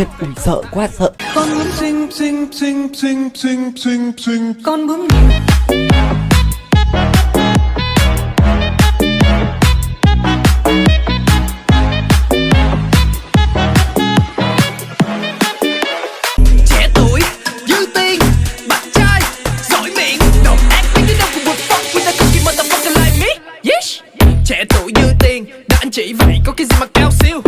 Thiên, ui sợ quá sợ. Con muốn xinh, con muốn trẻ tuổi dư tiền bạn trai giỏi miệng độc ác mấy cái đâu cũng một fuck with the cookie motherfucker like me. Yes, trẻ tuổi dư tiền đã anh chỉ vậy có cái gì mà cao siêu.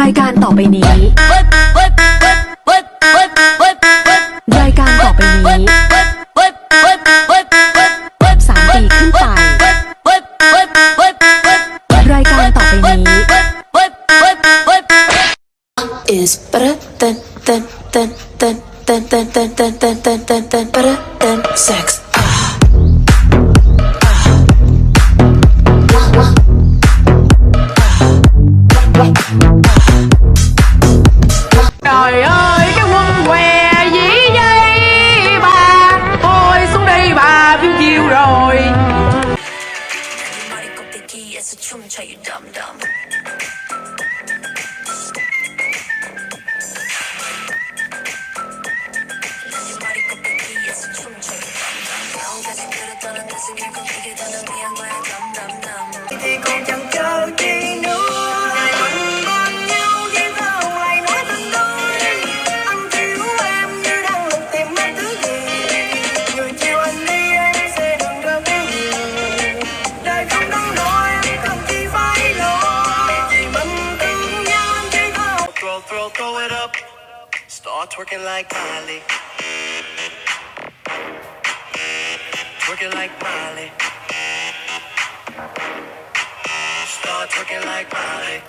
รายการต่อไปนี้ รายการต่อไปนี้3 ปีขึ้นไป รายการต่อไปนี้ is better than better than sex. Trời ơi cái quân què dĩ dây bà, thôi xuống đây bà phiêu chiều rồi. Thì còn chẳng chờ chi nữa, hai mình bên nhau nhưng không ai nói thành đôi. Anh thiếu em như đang lục tìm mấy thứ gì, người chiều anh đi em sẽ đừng có thiếu nhiều. Đời không đắn đo em cần chi phải lo, vì mình thương nhau anh chỉ có throw it up, start twerking like Miley, twerking like Miley. Start twerking like Miley.